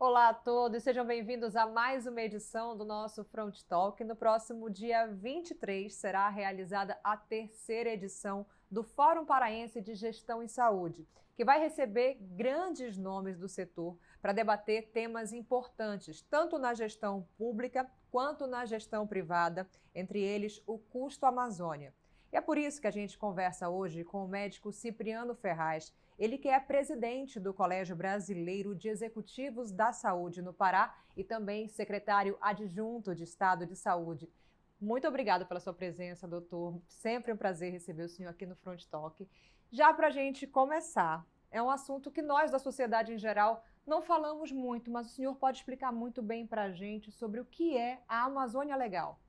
Olá a todos, sejam bem-vindos a mais uma edição do nosso Front Talk. No próximo dia 23 será realizada a terceira edição do Fórum Paraense de Gestão em Saúde, que vai receber grandes nomes do setor para debater temas importantes, tanto na gestão pública quanto na gestão privada, entre eles o custo Amazônia. E é por isso que a gente conversa hoje com o médico Cipriano Ferraz, ele que é presidente do Colégio Brasileiro de Executivos da Saúde no Pará e também secretário adjunto de Estado de Saúde. Muito obrigada pela sua presença, doutor. Sempre um prazer receber o senhor aqui no Front Talk. Já para a gente começar, é um assunto que nós da sociedade em geral não falamos muito, mas o senhor pode explicar muito bem para a gente sobre o que é a Amazônia Legal.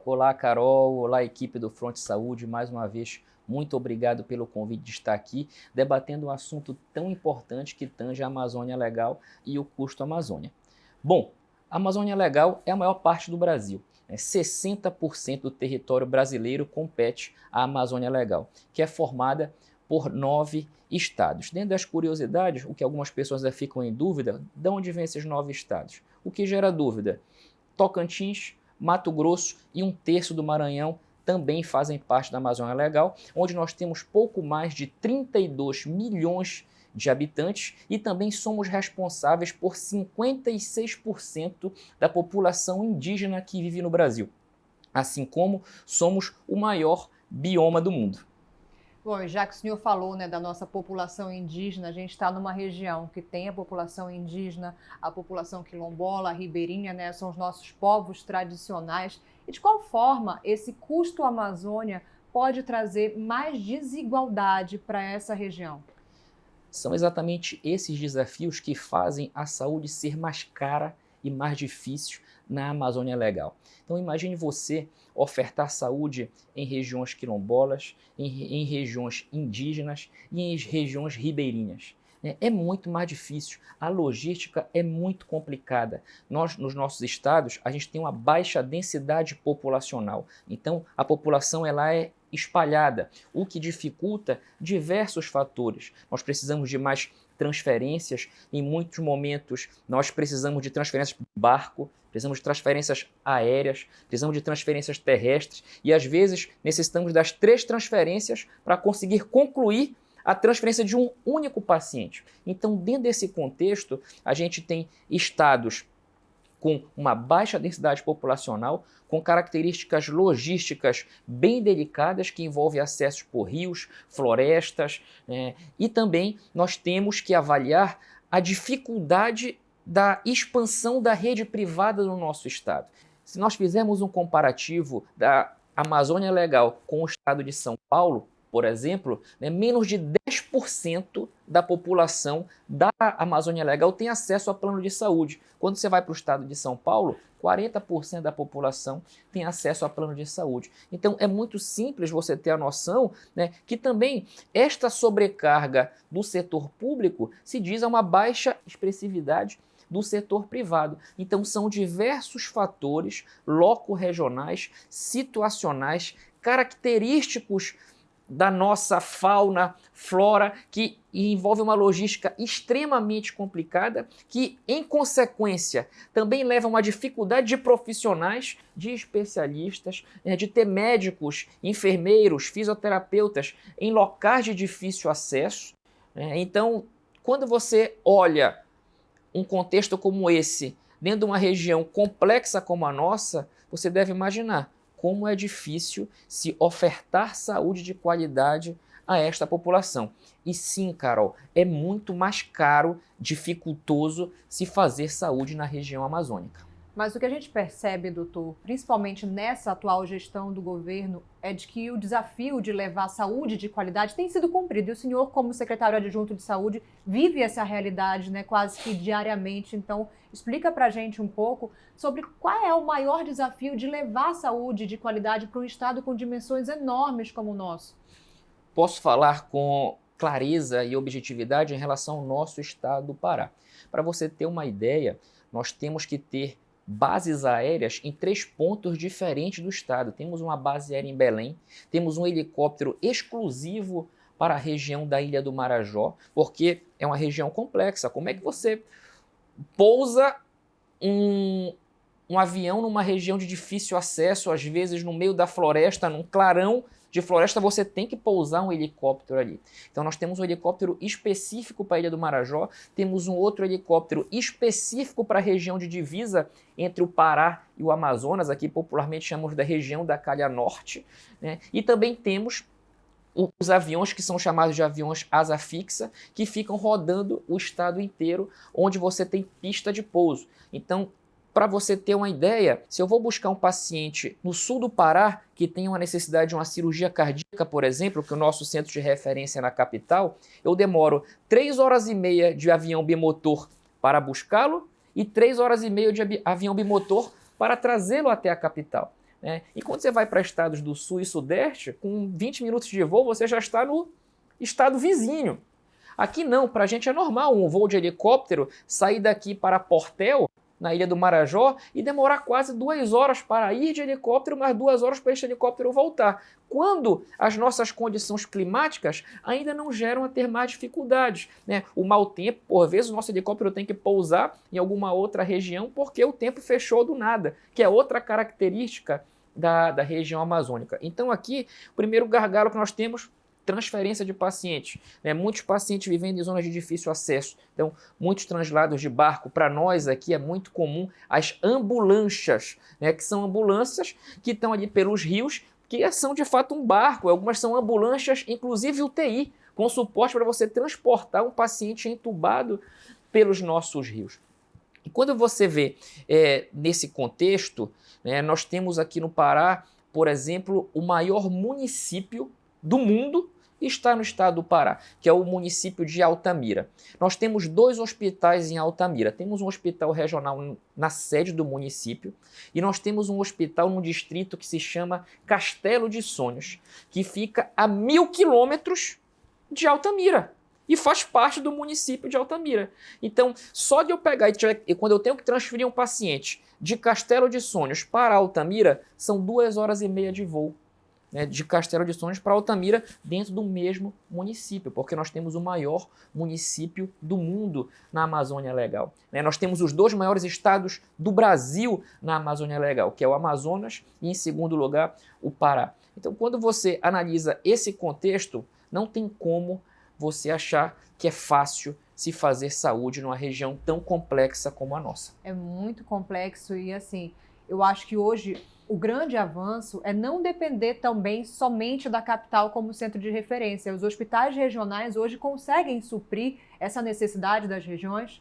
Olá, Carol. Olá, equipe do Front Saúde. Mais uma vez, muito obrigado pelo convite de estar aqui debatendo um assunto tão importante que tange a Amazônia Legal e o custo Amazônia. Bom, a Amazônia Legal é a maior parte do Brasil. 60% do território brasileiro compete à Amazônia Legal, que é formada por 9 estados. Dentro das curiosidades, o que algumas pessoas já ficam em dúvida, de onde vêm esses 9 estados? O que gera dúvida? Tocantins, Mato Grosso e um terço do Maranhão também fazem parte da Amazônia Legal, onde nós temos pouco mais de 32 milhões de habitantes e também somos responsáveis por 56% da população indígena que vive no Brasil, assim como somos o maior bioma do mundo. Bom, já que o senhor falou, né, da nossa população indígena, a gente está numa região que tem a população indígena, a população quilombola, a ribeirinha, né, são os nossos povos tradicionais. E de qual forma esse custo Amazônia pode trazer mais desigualdade para essa região? São exatamente esses desafios que fazem a saúde ser mais cara e mais difícil na Amazônia Legal. Então imagine você ofertar saúde em regiões quilombolas, em regiões indígenas e em regiões ribeirinhas. É muito mais difícil, a logística é muito complicada. Nós, nos nossos estados, a gente tem uma baixa densidade populacional, então a população ela é espalhada, o que dificulta diversos fatores. Nós precisamos de mais transferências, em muitos momentos nós precisamos de transferências por barco, precisamos de transferências aéreas, precisamos de transferências terrestres e às vezes necessitamos das 3 transferências para conseguir concluir a transferência de um único paciente. Então, dentro desse contexto, a gente tem estados com uma baixa densidade populacional, com características logísticas bem delicadas que envolvem acessos por rios, florestas, e também nós temos que avaliar a dificuldade da expansão da rede privada no nosso estado. Se nós fizermos um comparativo da Amazônia Legal com o estado de São Paulo, por exemplo, menos de 10% da população da Amazônia Legal tem acesso a plano de saúde. Quando você vai para o estado de São Paulo, 40% da população tem acesso a plano de saúde. Então é muito simples você ter a noção, que também esta sobrecarga do setor público se diz a uma baixa expressividade do setor privado. Então são diversos fatores loco-regionais, situacionais, característicos da nossa fauna, flora, que envolve uma logística extremamente complicada, que, em consequência, também leva a uma dificuldade de profissionais, de especialistas, de ter médicos, enfermeiros, fisioterapeutas em locais de difícil acesso. Então, quando você olha um contexto como esse, dentro de uma região complexa como a nossa, você deve imaginar como é difícil se ofertar saúde de qualidade a esta população. E sim, Carol, é muito mais caro, dificultoso se fazer saúde na região amazônica. Mas o que a gente percebe, doutor, principalmente nessa atual gestão do governo, é de que o desafio de levar saúde de qualidade tem sido cumprido. E o senhor, como secretário adjunto de saúde, vive essa realidade, quase que diariamente. Então, explica para a gente um pouco sobre qual é o maior desafio de levar saúde de qualidade para um estado com dimensões enormes como o nosso. Posso falar com clareza e objetividade em relação ao nosso estado do Pará. Para você ter uma ideia, nós temos que ter bases aéreas em 3 pontos diferentes do estado. Temos uma base aérea em Belém, temos um helicóptero exclusivo para a região da Ilha do Marajó, porque é uma região complexa. Como é que você pousa um avião numa região de difícil acesso, às vezes no meio da floresta, num clarão de floresta, você tem que pousar um helicóptero ali. Então nós temos um helicóptero específico para a Ilha do Marajó, temos um outro helicóptero específico para a região de divisa entre o Pará e o Amazonas, aqui popularmente chamamos da região da Calha Norte, né? E também temos os aviões que são chamados de aviões asa fixa, que ficam rodando o estado inteiro, onde você tem pista de pouso. Então, para você ter uma ideia, se eu vou buscar um paciente no sul do Pará que tem uma necessidade de uma cirurgia cardíaca, por exemplo, que o nosso centro de referência é na capital, eu demoro 3 horas e meia de avião bimotor para buscá-lo e 3 horas e meia de avião bimotor para trazê-lo até a capital. E quando você vai para estados do sul e sudeste, com 20 minutos de voo, você já está no estado vizinho. Aqui não, para a gente é normal um voo de helicóptero sair daqui para Portel, na Ilha do Marajó, e demorar quase 2 horas para ir de helicóptero, mais 2 horas para este helicóptero voltar. Quando as nossas condições climáticas ainda não geram a ter mais dificuldades, né? O mau tempo, por vezes o nosso helicóptero tem que pousar em alguma outra região porque o tempo fechou do nada, que é outra característica da região amazônica. Então aqui, o primeiro gargalo que nós temos, transferência de pacientes. Muitos pacientes vivendo em zonas de difícil acesso. Então, muitos translados de barco. Para nós aqui é muito comum as ambulâncias, que são ambulâncias que estão ali pelos rios, que são de fato um barco. Algumas são ambulâncias, inclusive UTI, com suporte para você transportar um paciente entubado pelos nossos rios. E quando você vê nesse contexto, nós temos aqui no Pará, por exemplo, o maior município do mundo está no estado do Pará, que é o município de Altamira. Nós temos 2 hospitais em Altamira. Temos um hospital regional na sede do município e nós temos um hospital num distrito que se chama Castelo de Sonhos, que fica a 1.000 quilômetros de Altamira e faz parte do município de Altamira. Então, só de eu pegar e quando eu tenho que transferir um paciente de Castelo de Sonhos para Altamira, são 2 horas e meia de voo. De Castelo de Sonhos para Altamira, dentro do mesmo município, porque nós temos o maior município do mundo na Amazônia Legal. Nós temos os 2 maiores estados do Brasil na Amazônia Legal, que é o Amazonas e, em segundo lugar, o Pará. Então, quando você analisa esse contexto, não tem como você achar que é fácil se fazer saúde numa região tão complexa como a nossa. É muito complexo e, assim, eu acho que hoje o grande avanço é não depender também somente da capital como centro de referência. Os hospitais regionais hoje conseguem suprir essa necessidade das regiões?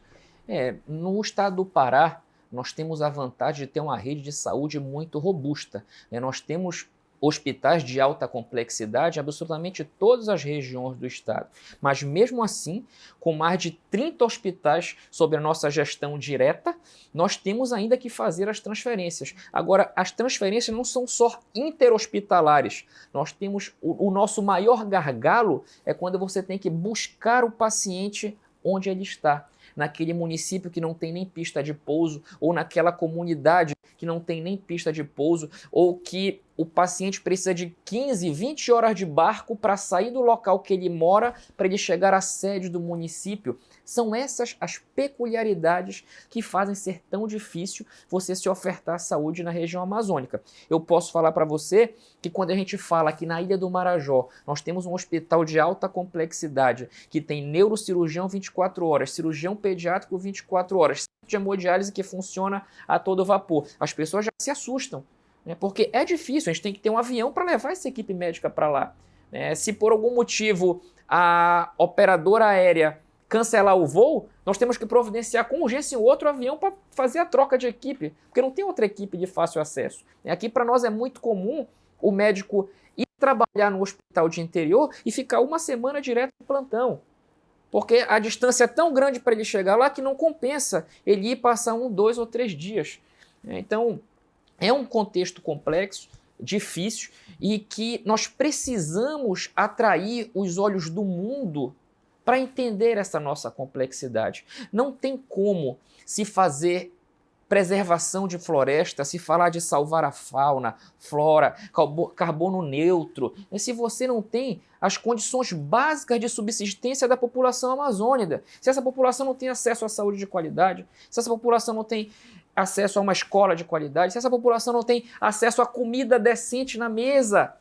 No estado do Pará, nós temos a vantagem de ter uma rede de saúde muito robusta. Nós temos hospitais de alta complexidade em absolutamente todas as regiões do estado. Mas mesmo assim, com mais de 30 hospitais sob a nossa gestão direta, nós temos ainda que fazer as transferências. Agora, as transferências não são só interhospitalares. Nós temos o nosso maior gargalo é quando você tem que buscar o paciente onde ele está. Naquele município que não tem nem pista de pouso, ou naquela comunidade que não tem nem pista de pouso, ou que o paciente precisa de 15, 20 horas de barco para sair do local que ele mora, para ele chegar à sede do município. São essas as peculiaridades que fazem ser tão difícil você se ofertar saúde na região amazônica. Eu posso falar para você que quando a gente fala que na Ilha do Marajó nós temos um hospital de alta complexidade, que tem neurocirurgião 24 horas, cirurgião pediátrico 24 horas, centro de hemodiálise que funciona a todo vapor, as pessoas já se assustam. Porque é difícil, a gente tem que ter um avião para levar essa equipe médica para lá. Se por algum motivo a operadora aérea cancelar o voo, nós temos que providenciar com urgência um outro avião para fazer a troca de equipe, porque não tem outra equipe de fácil acesso. Aqui para nós é muito comum o médico ir trabalhar no hospital de interior e ficar 1 semana direto no plantão, porque a distância é tão grande para ele chegar lá que não compensa ele ir passar 1, 2 ou 3 dias. Então, é um contexto complexo, difícil, e que nós precisamos atrair os olhos do mundo para entender essa nossa complexidade. Não tem como se fazer preservação de floresta, se falar de salvar a fauna, flora, carbono neutro, se você não tem as condições básicas de subsistência da população amazônica, se essa população não tem acesso à saúde de qualidade, se essa população não tem acesso a uma escola de qualidade, se essa população não tem acesso a comida decente na mesa,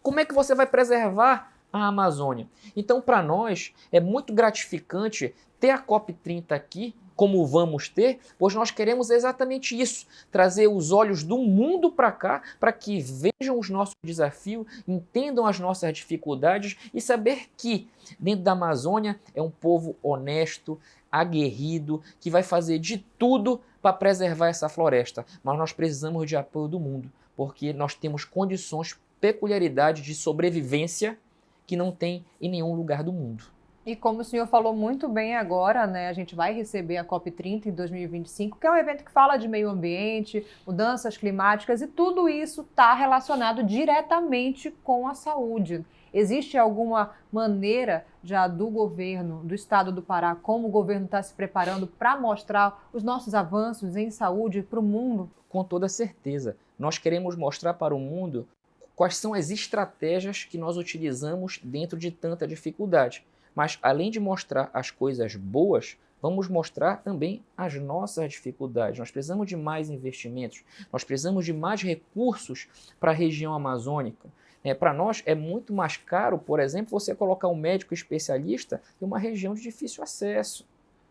como é que você vai preservar a Amazônia? Então, para nós, é muito gratificante ter a COP30 aqui, como vamos ter, pois nós queremos exatamente isso, trazer os olhos do mundo para cá, para que vejam os nossos desafios, entendam as nossas dificuldades e saber que dentro da Amazônia é um povo honesto, aguerrido, que vai fazer de tudo para preservar essa floresta. Mas nós precisamos de apoio do mundo, porque nós temos condições, peculiaridades de sobrevivência que não tem em nenhum lugar do mundo. E como o senhor falou muito bem agora, né, a gente vai receber a COP30 em 2025, que é um evento que fala de meio ambiente, mudanças climáticas, e tudo isso está relacionado diretamente com a saúde. Existe alguma maneira já do governo, do estado do Pará, como o governo está se preparando para mostrar os nossos avanços em saúde para o mundo? Com toda certeza. Nós queremos mostrar para o mundo quais são as estratégias que nós utilizamos dentro de tanta dificuldade. Mas, além de mostrar as coisas boas, vamos mostrar também as nossas dificuldades. Nós precisamos de mais investimentos, nós precisamos de mais recursos para a região amazônica. Para nós é muito mais caro, por exemplo, você colocar um médico especialista em uma região de difícil acesso.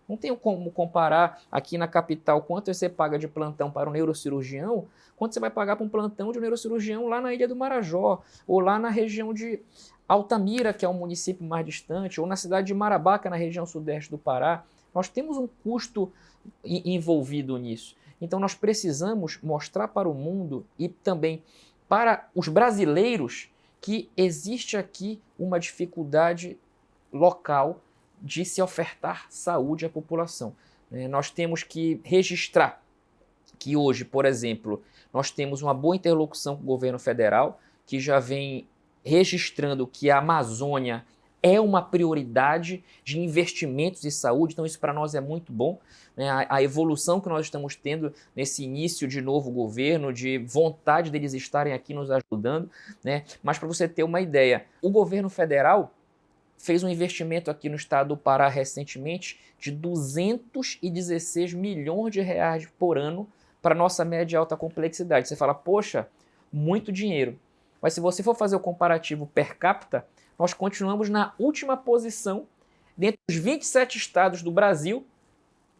Não tem como comparar aqui na capital quanto você paga de plantão para um neurocirurgião, quanto você vai pagar para um plantão de um neurocirurgião lá na Ilha do Marajó, ou lá na região de Altamira, que é um município mais distante, ou na cidade de Marabá, que é na região sudeste do Pará. Nós temos um custo envolvido nisso. Então nós precisamos mostrar para o mundo e também para os brasileiros que existe aqui uma dificuldade local de se ofertar saúde à população. Nós temos que registrar que hoje, por exemplo, nós temos uma boa interlocução com o governo federal, que já vem registrando que a Amazônia é uma prioridade de investimentos em saúde, então isso para nós é muito bom. A evolução que nós estamos tendo nesse início de novo governo, de vontade deles estarem aqui nos ajudando, Mas para você ter uma ideia, o governo federal fez um investimento aqui no estado do Pará recentemente de 216 milhões de reais por ano para a nossa média e alta complexidade. Você fala, poxa, muito dinheiro. Mas se você for fazer o comparativo per capita, nós continuamos na última posição dentre os 27 estados do Brasil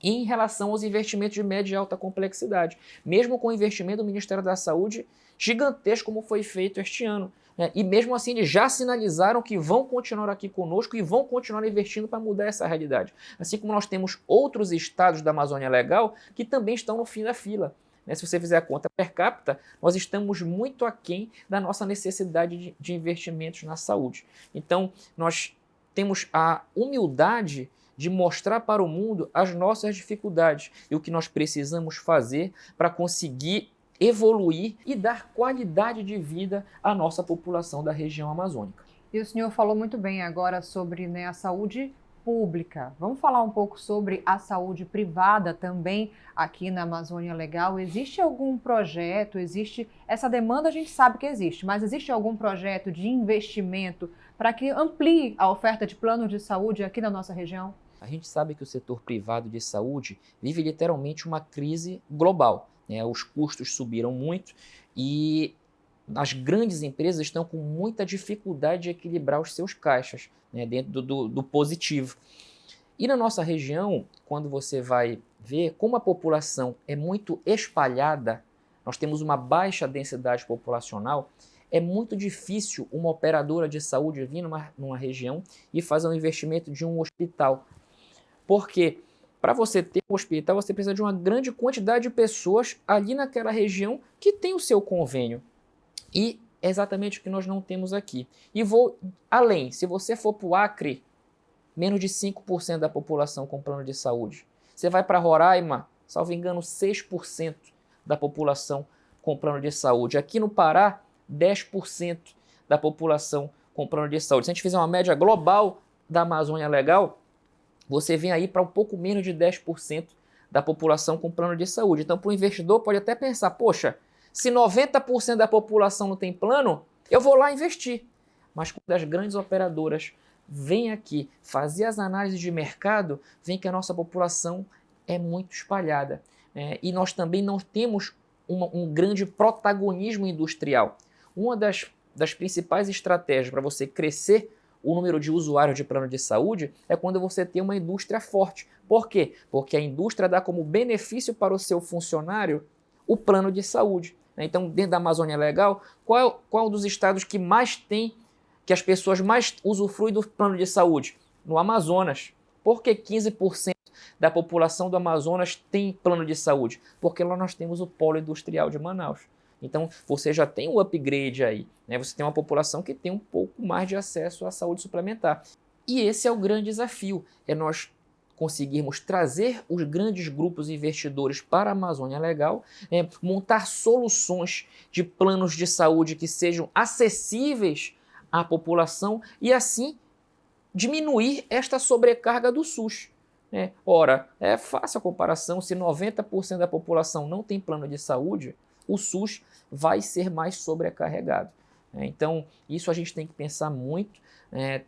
em relação aos investimentos de média e alta complexidade, mesmo com o investimento do Ministério da Saúde gigantesco como foi feito este ano. E mesmo assim eles já sinalizaram que vão continuar aqui conosco e vão continuar investindo para mudar essa realidade. Assim como nós temos outros estados da Amazônia Legal que também estão no fim da fila. Se você fizer a conta per capita, nós estamos muito aquém da nossa necessidade de investimentos na saúde. Então, nós temos a humildade de mostrar para o mundo as nossas dificuldades e o que nós precisamos fazer para conseguir evoluir e dar qualidade de vida à nossa população da região amazônica. E o senhor falou muito bem agora sobre a saúde pública. Vamos falar um pouco sobre a saúde privada também aqui na Amazônia Legal. Existe algum projeto, existe essa demanda, a gente sabe que existe, mas existe algum projeto de investimento para que amplie a oferta de planos de saúde aqui na nossa região? A gente sabe que o setor privado de saúde vive literalmente uma crise global. Os custos subiram muito e as grandes empresas estão com muita dificuldade de equilibrar os seus caixas dentro do positivo. E na nossa região, quando você vai ver como a população é muito espalhada, nós temos uma baixa densidade populacional, é muito difícil uma operadora de saúde vir numa região e fazer um investimento de um hospital. Porque para você ter um hospital, você precisa de uma grande quantidade de pessoas ali naquela região que tem o seu convênio. E é exatamente o que nós não temos aqui. E vou além, se você for para o Acre, menos de 5% da população com plano de saúde. Você vai para Roraima, salvo engano, 6% da população com plano de saúde. Aqui no Pará, 10% da população com plano de saúde. Se a gente fizer uma média global da Amazônia Legal, você vem aí para um pouco menos de 10% da população com plano de saúde. Então, para o investidor pode até pensar, poxa, se 90% da população não tem plano, eu vou lá investir. Mas quando as grandes operadoras vêm aqui fazer as análises de mercado, vem que a nossa população é muito espalhada. E nós também não temos um grande protagonismo industrial. Uma das principais estratégias para você crescer o número de usuários de plano de saúde é quando você tem uma indústria forte. Por quê? Porque a indústria dá como benefício para o seu funcionário o plano de saúde. Então, dentro da Amazônia Legal, qual dos estados que mais tem, que as pessoas mais usufruem do plano de saúde? No Amazonas. Por que 15% da população do Amazonas tem plano de saúde? Porque lá nós temos o polo industrial de Manaus. Então, você já tem um upgrade aí, né? Você tem uma população que tem um pouco mais de acesso à saúde suplementar. E esse é o grande desafio, é nós conseguirmos trazer os grandes grupos investidores para a Amazônia Legal, montar soluções de planos de saúde que sejam acessíveis à população e, assim, diminuir esta sobrecarga do SUS. Ora, é fácil a comparação, se 90% da população não tem plano de saúde, o SUS vai ser mais sobrecarregado. Então, isso a gente tem que pensar muito,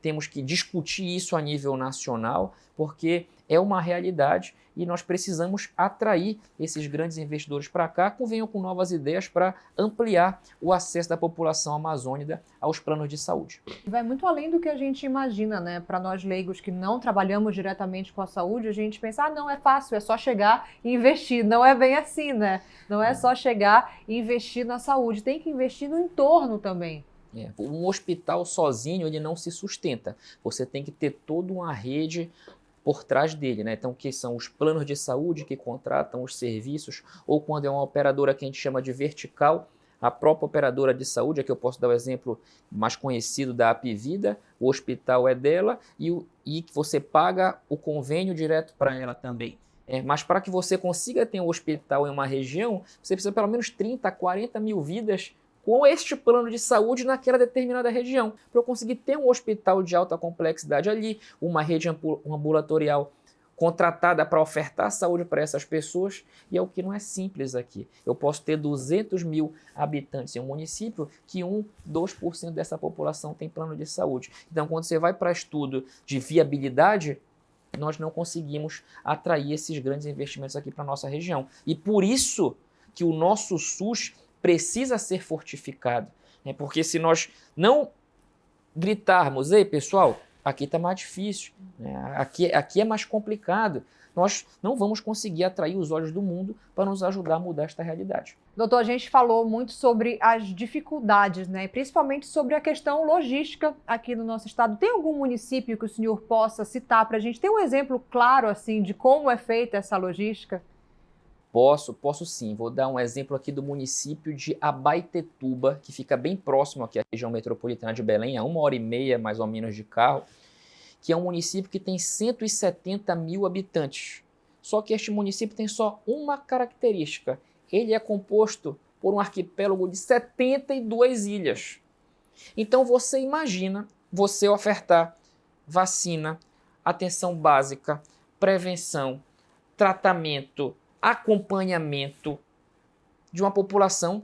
temos que discutir isso a nível nacional, porque é uma realidade e nós precisamos atrair esses grandes investidores para cá, que venham com novas ideias para ampliar o acesso da população amazônica aos planos de saúde. Vai muito além do que a gente imagina, né? Para nós leigos que não trabalhamos diretamente com a saúde, a gente pensa, não, é fácil, é só chegar e investir. Não é bem assim, né? Não é só chegar e investir na saúde, tem que investir no entorno também. Um hospital sozinho ele não se sustenta. Você tem que ter toda uma rede por trás dele, né? Então, que são os planos de saúde que contratam os serviços, ou quando é uma operadora que a gente chama de vertical, a própria operadora de saúde, aqui eu posso dar o exemplo mais conhecido da Apivida, o hospital é dela e você paga o convênio direto para ela também. Mas para que você consiga ter um hospital em uma região, você precisa pelo menos 30, 40 mil vidas com este plano de saúde naquela determinada região. Para eu conseguir ter um hospital de alta complexidade ali, uma rede ambulatorial contratada para ofertar saúde para essas pessoas, e é o que não é simples aqui. Eu posso ter 200 mil habitantes em um município que 2% dessa população tem plano de saúde. Então, quando você vai para estudo de viabilidade, nós não conseguimos atrair esses grandes investimentos aqui para a nossa região. E por isso que o nosso SUS precisa ser fortificado, porque se nós não gritarmos, ei pessoal, aqui está mais difícil, aqui é mais complicado, nós não vamos conseguir atrair os olhos do mundo para nos ajudar a mudar esta realidade. Doutor, a gente falou muito sobre as dificuldades, né? Principalmente sobre a questão logística aqui no nosso estado. Tem algum município que o senhor possa citar para a gente? Tem um exemplo claro assim de como é feita essa logística? Posso sim. Vou dar um exemplo aqui do município de Abaetetuba, que fica bem próximo aqui à região metropolitana de Belém, a 1h30 mais ou menos de carro, que é um município que tem 170 mil habitantes. Só que este município tem só uma característica. Ele é composto por um arquipélago de 72 ilhas. Então você imagina você ofertar vacina, atenção básica, prevenção, tratamento, acompanhamento de uma população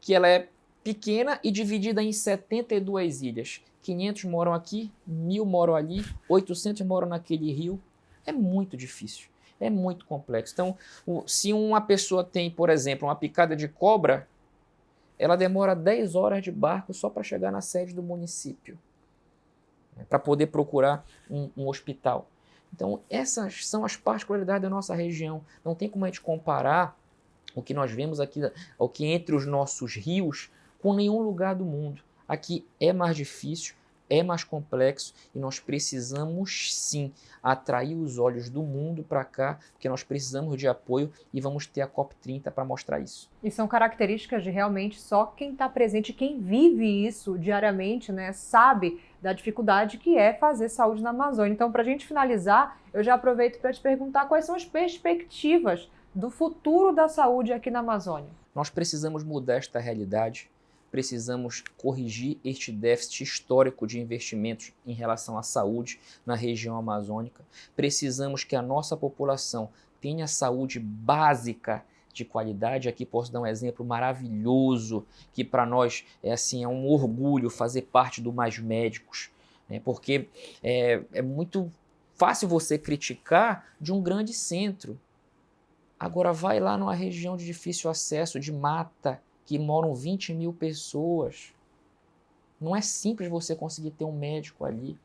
que ela é pequena e dividida em 72 ilhas. 500 moram aqui, 1.000 moram ali, 800 moram naquele rio. É muito difícil, é muito complexo. Então, se uma pessoa tem, por exemplo, uma picada de cobra, ela demora 10 horas de barco só para chegar na sede do município, para poder procurar um hospital. Então, essas são as particularidades da nossa região. Não tem como a gente comparar o que nós vemos aqui, o que entre os nossos rios, com nenhum lugar do mundo. Aqui é mais difícil, é mais complexo e nós precisamos sim atrair os olhos do mundo para cá, porque nós precisamos de apoio e vamos ter a COP30 para mostrar isso. E são características de realmente só quem está presente, quem vive isso diariamente, né, sabe da dificuldade que é fazer saúde na Amazônia. Então, para a gente finalizar, eu já aproveito para te perguntar quais são as perspectivas do futuro da saúde aqui na Amazônia. Nós precisamos mudar esta realidade, precisamos corrigir este déficit histórico de investimentos em relação à saúde na região amazônica. Precisamos que a nossa população tenha saúde básica de qualidade. Aqui posso dar um exemplo maravilhoso, que para nós é um orgulho fazer parte do Mais Médicos, né? Porque é muito fácil você criticar de um grande centro. Agora vai lá numa região de difícil acesso, de mata, que moram 20 mil pessoas. Não é simples você conseguir ter um médico ali.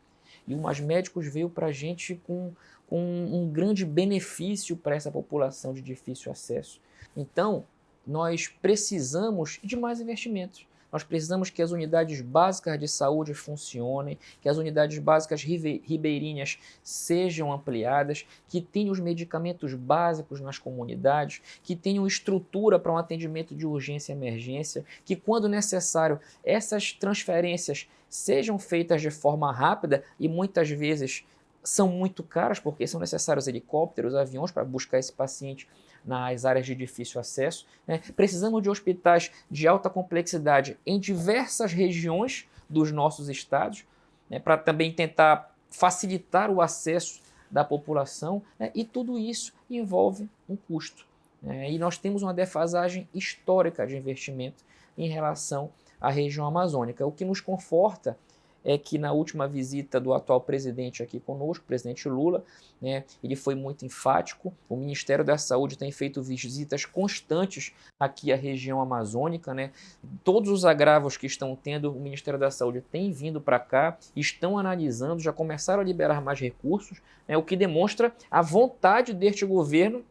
E o Mais Médicos veio para a gente com um grande benefício para essa população de difícil acesso. Então, nós precisamos de mais investimentos. Nós precisamos que as unidades básicas de saúde funcionem, que as unidades básicas ribeirinhas sejam ampliadas, que tenham os medicamentos básicos nas comunidades, que tenham estrutura para um atendimento de urgência e emergência, que quando necessário essas transferências sejam feitas de forma rápida e muitas vezes são muito caras porque são necessários helicópteros, aviões para buscar esse paciente nas áreas de difícil acesso, né? Precisamos de hospitais de alta complexidade em diversas regiões dos nossos estados, né? Para também tentar facilitar o acesso da população, né? E tudo isso envolve um custo, né? E nós temos uma defasagem histórica de investimento em relação à região amazônica. O que nos conforta é que na última visita do atual presidente aqui conosco, o presidente Lula, né, ele foi muito enfático. O Ministério da Saúde tem feito visitas constantes aqui à região amazônica, né? Todos os agravos que estão tendo, o Ministério da Saúde tem vindo para cá, estão analisando, já começaram a liberar mais recursos, né, o que demonstra a vontade deste governo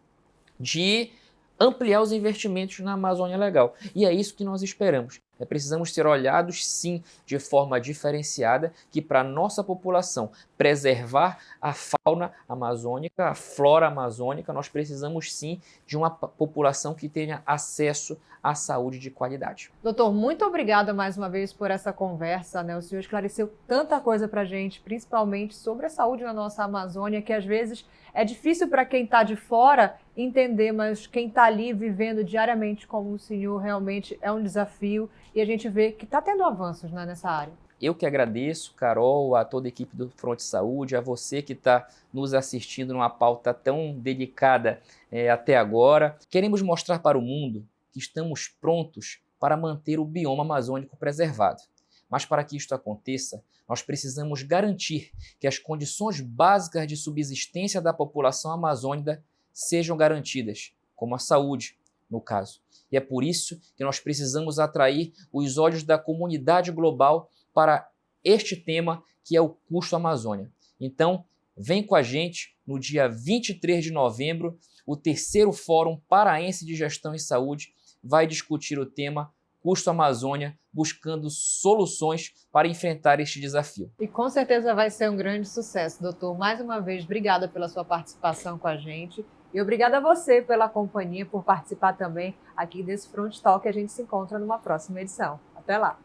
de ampliar os investimentos na Amazônia Legal. E é isso que nós esperamos. Precisamos ser olhados, sim, de forma diferenciada, que para a nossa população preservar a fauna amazônica, a flora amazônica, nós precisamos, sim, de uma população que tenha acesso à saúde de qualidade. Doutor, muito obrigada mais uma vez por essa conversa, né? O senhor esclareceu tanta coisa para a gente, principalmente sobre a saúde na nossa Amazônia, que às vezes é difícil para quem está de fora entender, mas quem está ali vivendo diariamente como o senhor realmente é um desafio e a gente vê que está tendo avanços, né, nessa área. Eu que agradeço, Carol, a toda a equipe do Fronte Saúde, a você que está nos assistindo numa pauta tão delicada até agora. Queremos mostrar para o mundo que estamos prontos para manter o bioma amazônico preservado. Mas para que isto aconteça, nós precisamos garantir que as condições básicas de subsistência da população amazônica sejam garantidas, como a saúde, no caso. E é por isso que nós precisamos atrair os olhos da comunidade global para este tema, que é o custo Amazônia. Então, vem com a gente no dia 23 de novembro, o terceiro Fórum Paraense de Gestão em Saúde vai discutir o tema Custo Amazônia, buscando soluções para enfrentar este desafio. E com certeza vai ser um grande sucesso, doutor. Mais uma vez, obrigada pela sua participação com a gente. E obrigada a você pela companhia, por participar também aqui desse Front Talk. A gente se encontra numa próxima edição. Até lá!